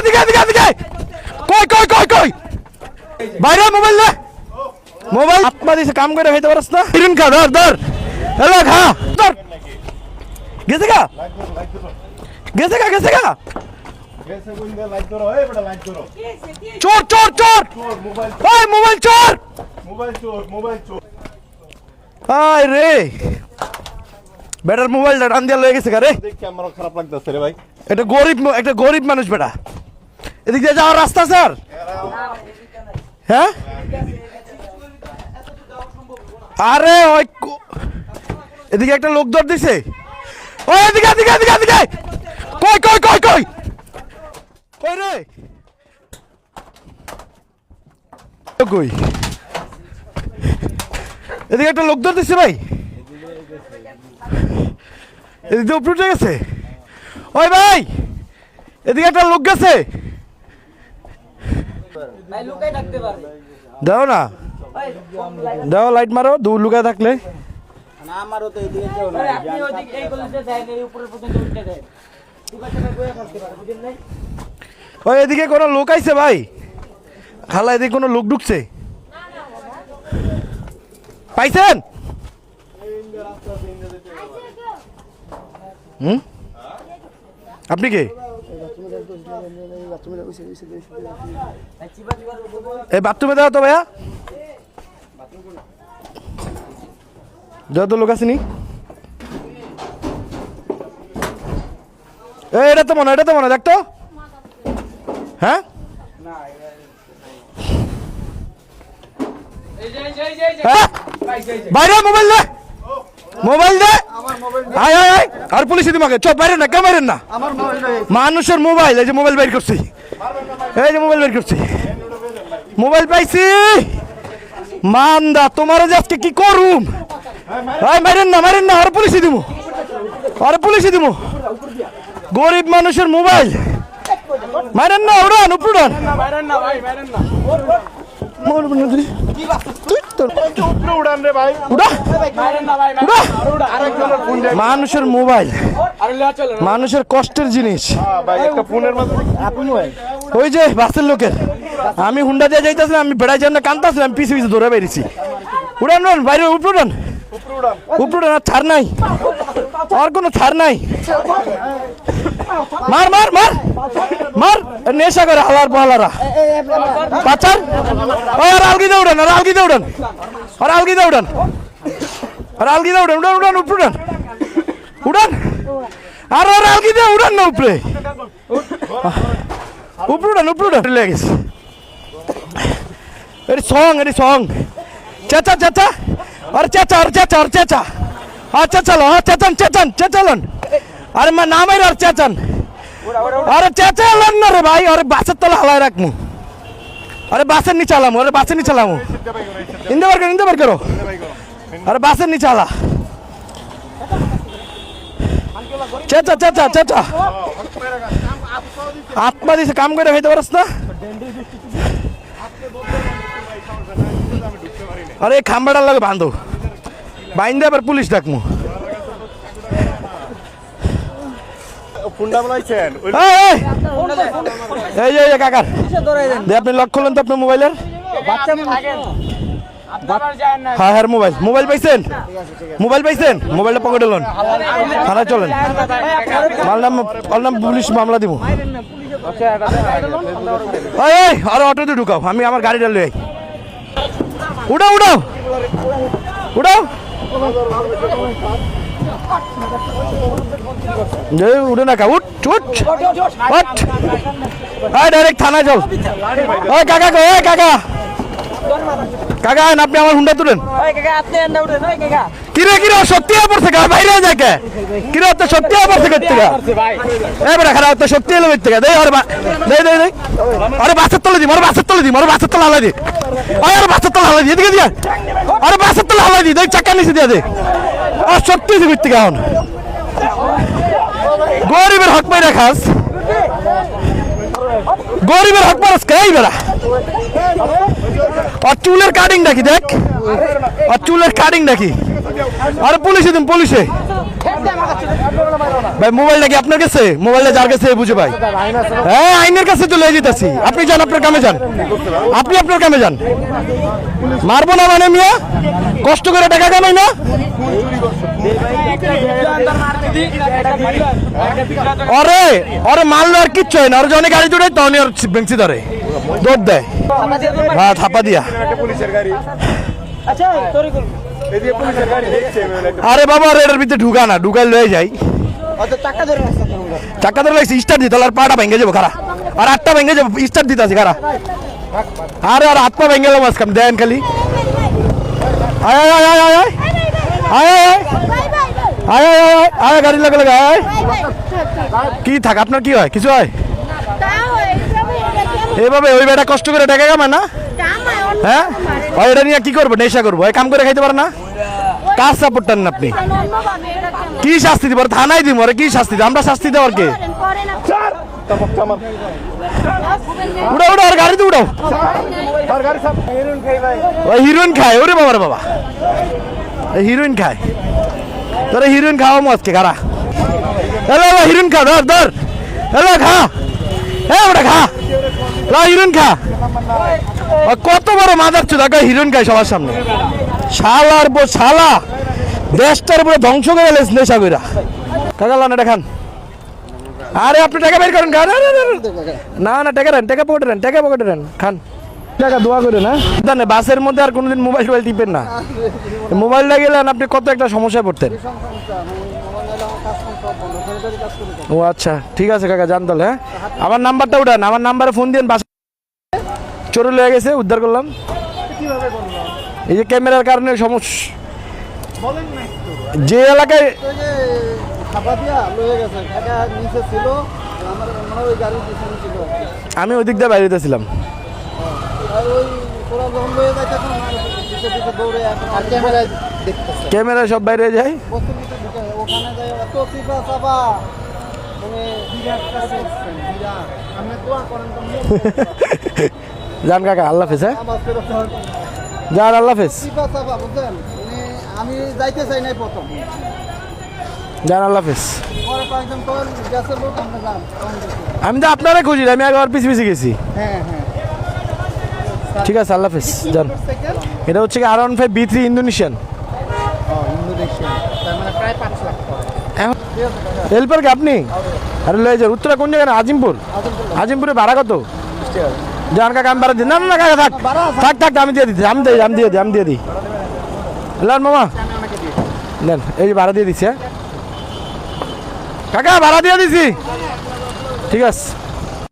এদিকে এদিকে এদিকে কই কই কই কই বাইরে মোবাইল দে মোবাইল আত্মা দিছে কাম করে খাইতে পারছ না হিরুন খা ধর ধর হ্যালো খা ধর গেছে গা গেছে গা গেছে গা চোর চোর চোর ওই মোবাইল চোর মোবাইল চোর আয় রে বেটার মোবাইলটা টান দিয়া লয়ে গেছে গা রে দেখি আমারও খারাপ লাগতেছে রে ভাই। এটা গরিব মানুষ বেটা এদিক দিয়ে যাওয়ার রাস্তা স্যার হ্যাঁ আরে ওই এদিকে একটা লোক দৌড় দিছে ওই এদিকে এদিকে এদিকে এদিকে কই কই কই কই কই রে কই এদিকে একটা লোক দৌড় দিছে ভাই এদিকে উপরে উঠে গেছে ওই ভাই এদিকে একটা লোক গেছে দাও না দাও লাইট মারো দূর লুকায় থাকলে ওই এদিকে কোনো লোক আইছে ভাই খালা এদিকে কোনো লোক ঢুকছে পাইছেন আপনি কে এই বাথরুমে দাও তো ভাইয়া যত লোক আসেনি এটা তো মনে দেখ তো হ্যাঁ বাইরে মোবাইল দে মোবাইল দে আয় আয় আয় আর পুলিশ দিমাকে চপ বাইরে না কেমন না মানুষের মোবাইল এই যে মোবাইল বের করছি এই যে মোবাইল বের করছি মোবাইল পাইছি মান্দা তোমার আজকে কি করুম মারেন না আর পুলিশে দিব গরিব মানুষের মোবাইল মারেন না উড়ান উপড়ান মানুষের মোবাইল মানুষের কষ্টের জিনিস ওই যে বাসের লোকের আমি হুন্ডা দিয়ে যাইতেছিলাম আমি বেড়াই যাই না কান্তাছিলাম পিছু পিছু ধরে বেরিয়েছি উড়ান উড়ান বাইরে উপড়ান আর ছাড় নাই আর কোনো ছাড় নাই মার মার মার মার নেশা করে হালার পালারা বাচ্চার আর আলগি দে উড়ান উড়ান আর আলগি দে উড়ান না উপরে উপরে লেগে গেছে এটি সং চেঁচা और চেঁচা চেঁচালন আরে মা নাম আর চেঁচান আরে চেঁচালন না রে ভাই আরে বাসের তলা হালায় রাখমু আরে বাসের নিচে আলামু ইন্দে বার করো আরে বাসের নিচে আলা চেঁচা আত্মা দিছে কাম করে খাইতে পারছ না আরে খাম্বাটার লাগে বাঁধো বাইন্দে আবার পুলিশ ডাকমু এই কাকার আপনি লক করলেন তো আপনার মোবাইলের হ্যাঁ মোবাইল পাইছেন মোবাইলটা পকেটে লোন থানায় চলেন নাম পুলিশ মামলা দিব আর অটোতে ঢুকাও আমি আমার গাড়িটা লই উড়াও উঠে না কা উঠ ডাইরেক্ট থানায় চল ওই কাকা আপনি আমার হুন্ডা তুলেন কিরে শক্তি পড়ছে গা বাইরে যাকে কিরে তো শক্তি পড়ছে করতে গা এবারে খারাপ তো শক্তি এলো করতে গা দে আরে বাসের তলে দি বাসের তলে হালাই দি আরে বাসের তলে হালাই দি এদিকে দিয়া আরে বাসের তলে হালাই দি দেখ চাকা নিচে দিয়া দে আর শক্তি করতে গা এখন গরিবের হক পাই রাখাস গরিবের হক পারস কে এই বেড়া আর চুলের কাটিং নাকি দেখ আরে পুলিশে ভাই মোবাইলটা কি আপনার কাছে? মোবাইলটা যার কাছে বুঝে ভাই। হ্যাঁ আইনের কাছে তো লয়ে যেতেছি। আপনি যান আপনার কামে যান, আপনি আপনার কামে যান। মারবো না মানে মিয়া, কষ্ট করে টাকা কামাই না। অরে অরে মারলো আর কিচ্ছু হয় না, ওর যখন গাড়ি জুড়ে তখনই ওর বেঞ্চি ধরে দৌড় দেয়। হ্যাঁ থাপা দিয়া। আরে বাবা এটার ভিতরে ঢুকা না, ঢুকাই লয়ে যাই। চাক্কা ধরে লাগছে, স্টার্ট দিতে আর পাটা ভেঙে যাবো খারা, আর আটটা ভেঙে যাবো, স্টার্ট দিতে আছে খারা। আরে আর হাত পা ভেঙে গেলাম আজকাম দেন খালি। আয় আয় আয় আয় আয় আয় আয় আয় আয় আয় গাড়ি লাগে লাগে আয়। কি থাক আপনার কি হয়? কিছু হয় এভাবে? ওই বেটা কষ্ট করে টাকা কামায় না? হ্যাঁ ওই এটা নিয়ে কি করবো? নেশা করবো? এই কাম করে খাইতে পারে না? কাজ সাপোর্টার না আপনি? কি শাস্তি দিব? থানায় দিব? আরে কি শাস্তি? আমরা শাস্তি দেওয়ার কে? উড়াও উড়াও আর গাড়িতে উড়াও। ওই হিরোইন খায়? ওরে বাবার বাবা হিরোইন খায়? তোরা হিরোইন খাওয়া মজকে খারা। হ্যালো হিরোইন খা, ধর ধর। হ্যালো খা, হ্যাঁ ওটা খা, হিরোইন খা। কত বড় মাদার চোদা হিরোইন খায় সবার সামনে। শালার পর শালা দেশটার উপরে ধ্বংস করে নেশা কইরা। কাকা লান এটা খান। আরে আপনি টাকা বের করেন খান। না না টাকা দেন, টাকা পকেটে দেন, টাকা পকেটে দেন, খান। টাকা দোয়া করে না জানে বাসের মধ্যে আর কোনোদিন মোবাইল টোবাইল টিপেন না। মোবাইলটা গেলেন আপনি কত একটা সমস্যায় পড়তেন। ও আচ্ছা ঠিক আছে কাকা জান তাহলে। হ্যাঁ আমার নাম্বারটা উঠান, আমার নাম্বারে ফোন দিন। বাস চোরে লেগে গেছে, উদ্ধার করলাম। এই যে ক্যামেরার কারণে সমস্যা। যে এলাকায় আমি ওই দিক দিয়ে বাইরে ছিলাম। ক্যামেরায় সব বাইরে যায়। যান কাকা আল্লাহ হাফেজ। হ্যাঁ যান আল্লাহ হাফেজ। আমি যাইতে চাই নাই প্রথম। যান আল্লাহ হাফেজ। আমি তো আপনারা খুঁজি, আমি আগে আর পিছিয়ে পিছিয়ে গেছি। ঠিক আছে আল্লাহ হাফেজ যান। এটা হচ্ছে কি R15 B3 ইন্দোনেশিয়ান। হেল্পার কি আপনি? আরে লয়ে যান। উত্তরা কোন জায়গায়? আজিমপুর। আজিমপুরে ভাড়া কত? যান কাকা আমি ভাড়া দিই। না না কাকা থাক থাক থাক, আমি দিয়ে দিচ্ছি। আমি দিয়ে দিই। লান মামা নেন, এই ভাড়া দিয়ে দিচ্ছি। হ্যাঁ কাকা ভাড়া দিয়ে দিছি। ঠিক আছে।